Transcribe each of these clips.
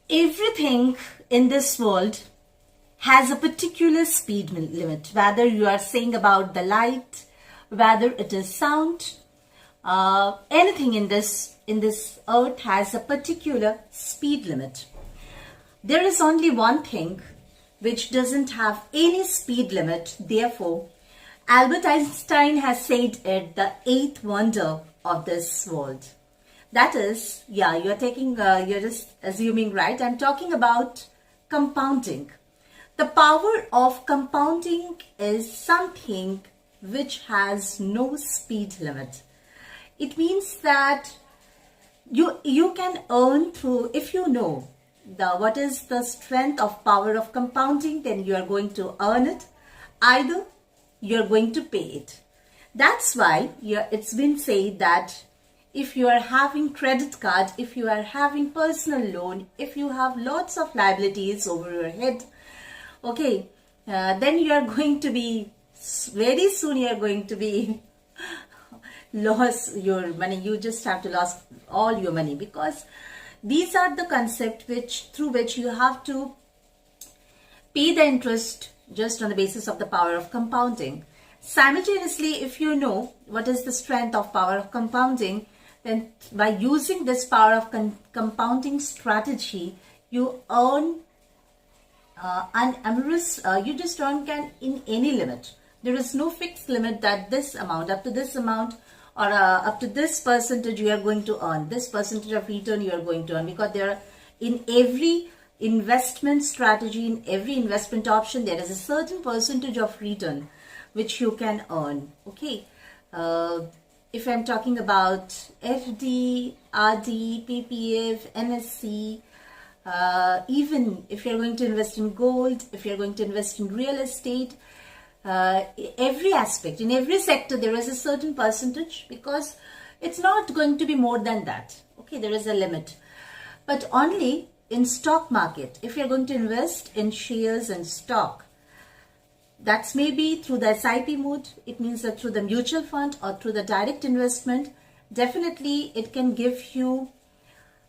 Everything in this world has a particular speed limit, whether you are saying about the light, whether it is sound, anything in this earth has a particular speed limit. There is only one thing which doesn't have any speed limit. Therefore, Albert Einstein has said it the eighth wonder of this world. That is, yeah, you're just assuming, right? I'm talking about compounding. The power of compounding is something which has no speed limit. It means that you can earn through, if you know what is the strength of power of compounding, then you are going to earn it. Either you're going to pay it. That's why it's been said that if you are having credit card, if you are having personal loan, if you have lots of liabilities over your head, okay, then you are going to be, very soon you are going to be lose your money. You just have to lose all your money, because these are the concept through which you have to pay the interest just on the basis of the power of compounding. Simultaneously, if you know what is the strength of power of compounding, then by using this power of compounding strategy, you earn you just earn in any limit. There is no fixed limit that this amount, up to this amount, or up to this percentage you are going to earn, this percentage of return you are going to earn, because there are, in every investment strategy, in every investment option, there is a certain percentage of return which you can earn. Okay, if I'm talking about FD, RD, PPF, NSC, even if you're going to invest in gold, if you're going to invest in real estate, every aspect, in every sector, there is a certain percentage, because it's not going to be more than that. Okay, there is a limit. But only in stock market, if you're going to invest in shares and stock, that's maybe through the SIP mode, it means that through the mutual fund or through the direct investment, definitely it can give you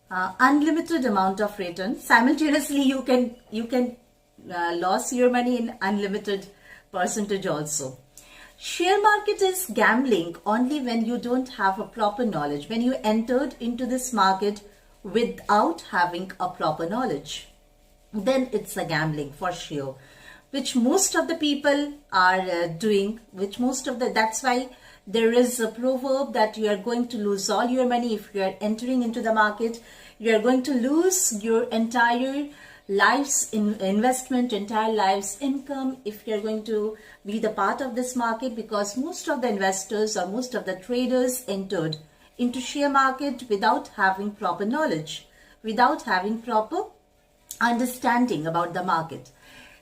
unlimited amount of return. Simultaneously, you can lose your money in unlimited percentage also. Share market is gambling only when you don't have a proper knowledge, when you entered into this market without having a proper knowledge, then it's a gambling for sure, which most of the people are doing, that's why there is a proverb that you are going to lose all your money if you are entering into the market. You are going to lose your entire life's investment, entire life's income if you are going to be the part of this market, because most of the investors or most of the traders entered into share market without having proper knowledge, without having proper understanding about the market.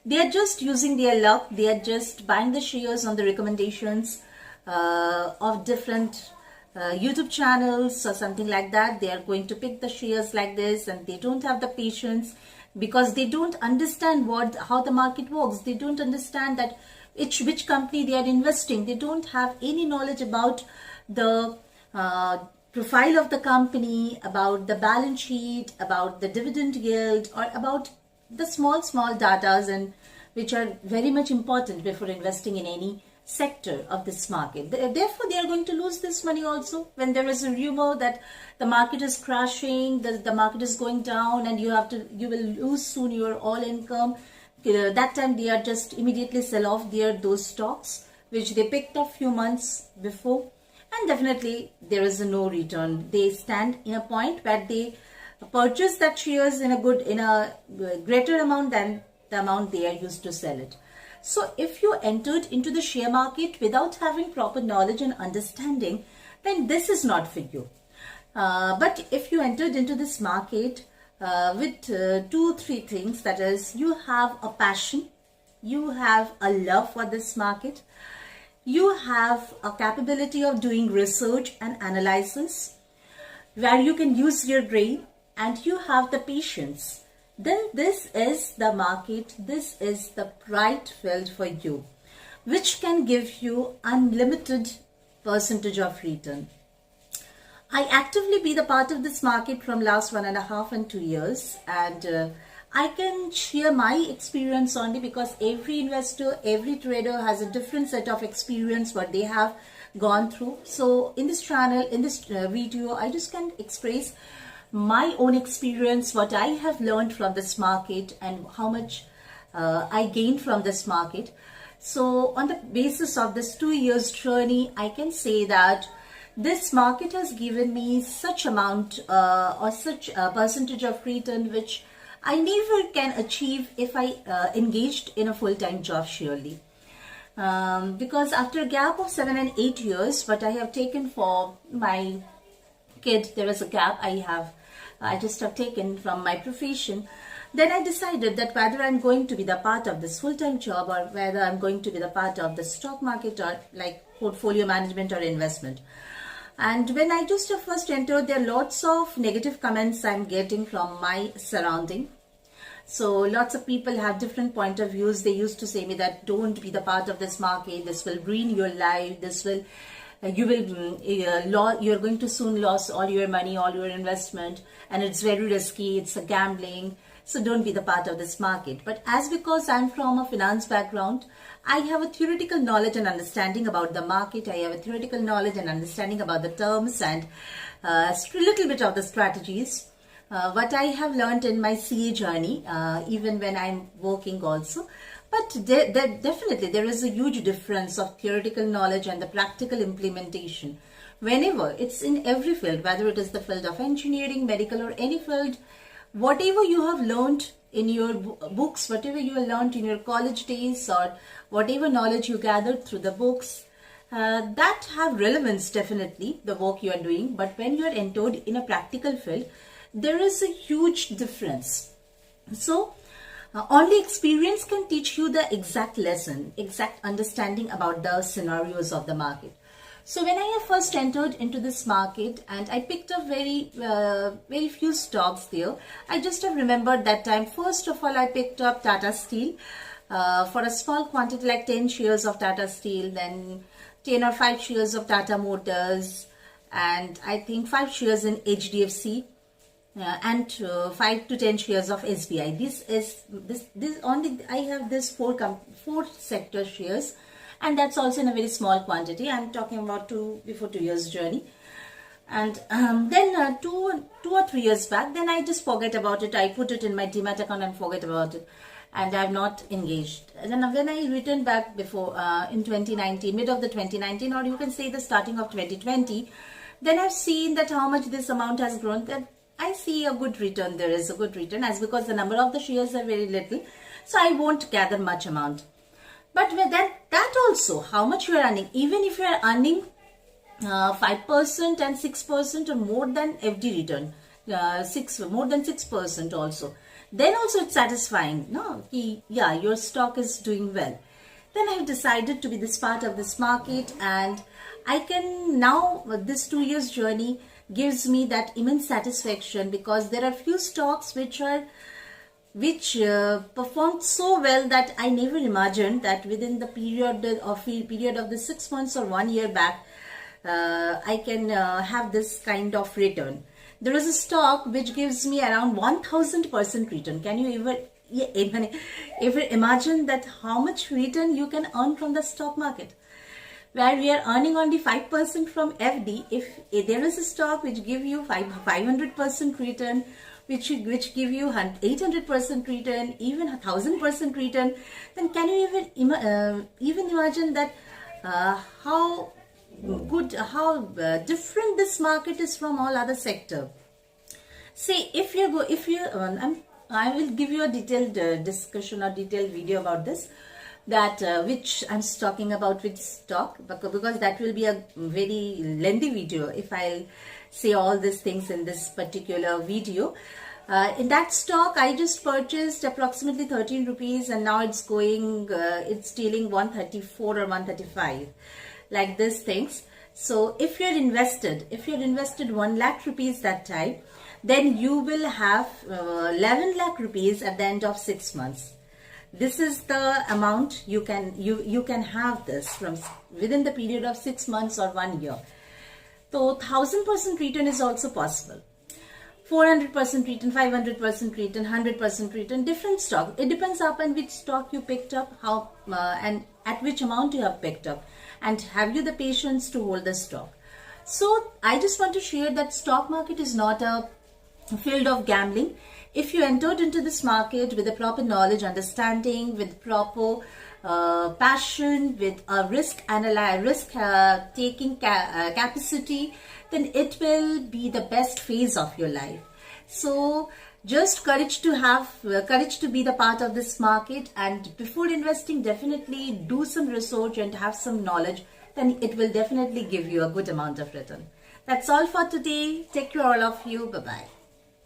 They are just using their luck. They are just buying the shares on the recommendations of different YouTube channels or something like that. They are going to pick the shares like this, and they don't have the patience, because they don't understand how the market works. They don't understand that which company they are investing. They don't have any knowledge about the profile of the company, about the balance sheet, about the dividend yield, or about the small datas, and which are very much important before investing in any sector of this market. Therefore, they are going to lose this money also when there is a rumor that the market is crashing, the market is going down, and you will lose soon your all income. That time they are just immediately sell off those stocks which they picked up few months before, and definitely there is no return. They stand in a point where they purchase that shares in a greater amount than the amount they are used to sell it. So if you entered into the share market without having proper knowledge and understanding, then this is not for you. But if you entered into this market with 2-3 things, that is, you have a passion, you have a love for this market, you have a capability of doing research and analysis where you can use your brain, and you have the patience, then this is the market, this is the right field for you, which can give you unlimited percentage of return. I actively be the part of this market from last 1.5 and 2 years, and I can share my experience only because every investor, every trader has a different set of experience what they have gone through. So in this channel, in this video, I just can express my own experience, what I have learned from this market and how much I gained from this market. So on the basis of this 2 years journey, I can say that this market has given me such amount or such a percentage of return which I never can achieve if I engaged in a full-time job, surely. Because after a gap of 7 and 8 years, what I have taken for my kid, there was a gap I just have taken from my profession. Then I decided that whether I'm going to be the part of this full-time job or whether I'm going to be the part of the stock market or like portfolio management or investment. And when I just first entered, there are lots of negative comments I'm getting from my surrounding. So lots of people have different point of views. They used to say me that don't be the part of this market. This will ruin your life. This will, you're going to soon lose all your money, all your investment, and it's very risky. It's a gambling. So don't be the part of this market. But as because I'm from a finance background, I have a theoretical knowledge and understanding about the market. I have a theoretical knowledge and understanding about the terms and a little bit of the strategies. What I have learned in my CA journey, even when I'm working also. But definitely there is a huge difference of theoretical knowledge and the practical implementation. Whenever it's in every field, whether it is the field of engineering, medical or any field, whatever you have learned in your books, whatever you have learned in your college days or whatever knowledge you gathered through the books, that have relevance definitely, the work you are doing. But when you are entered in a practical field, there is a huge difference. So only experience can teach you the exact lesson, exact understanding about the scenarios of the market. So when I have first entered into this market and I picked up very few stocks there, I just have remembered that time. First of all, I picked up Tata Steel for a small quantity like 10 shares of Tata Steel, then 10 or 5 shares of Tata Motors, and I think 5 shares in HDFC. And 5 to 10 shares of SBI. This only I have this four sector shares, and that's also in a very small quantity. I'm talking about before 2 years journey. And then two or 3 years back, then I just forget about it. I put it in my Demat account and forget about it, and I've not engaged. And then when I returned back before in 2019, mid of the 2019, or you can say the starting of 2020, then I've seen that how much this amount has grown. That I see a good return. There is a good return as because the number of the shares are very little, so I won't gather much amount. But with that also, how much you are earning, even if you are earning 5% and 6% or more than FD return, more than 6% also, then also it's satisfying. No, yeah, your stock is doing well. Then I have decided to be this part of this market, and I can now, this 2 years journey gives me that immense satisfaction because there are few stocks which performed so well that I never imagined that within the period of the 6 months or 1 year back, I can have this kind of return. There is a stock which gives me around 1000% return. Can you ever imagine that how much return you can earn from the stock market? Where we are earning only 5% from FD, if there is a stock which give you 500% return, which give you 800% return, even 1000% return, then can you even imagine that how good, how different this market is from all other sector. See, I will give you a detailed discussion or detailed video about this. That which I'm talking about which stock, because that will be a very lengthy video if I'll say all these things in this particular video. In that stock I just purchased approximately 13 rupees and now it's going it's dealing 134 or 135 like these things. So if you're invested 1 lakh rupees that time, then you will have 11 lakh rupees at the end of 6 months. This is the amount you can have this from within the period of 6 months or 1 year. So 1000% return is also possible. 400% return, 500% return, 100% return, different stock. It depends upon which stock you picked up, how and at which amount you have picked up, and have you the patience to hold the stock. So I just want to share that stock market is not a field of gambling. If you entered into this market with a proper knowledge, understanding, with proper passion, with a risk taking capacity, then it will be the best phase of your life. So just courage to be the part of this market, and before investing, definitely do some research and have some knowledge. Then it will definitely give you a good amount of return. That's all for today. Take care all of you. Bye bye.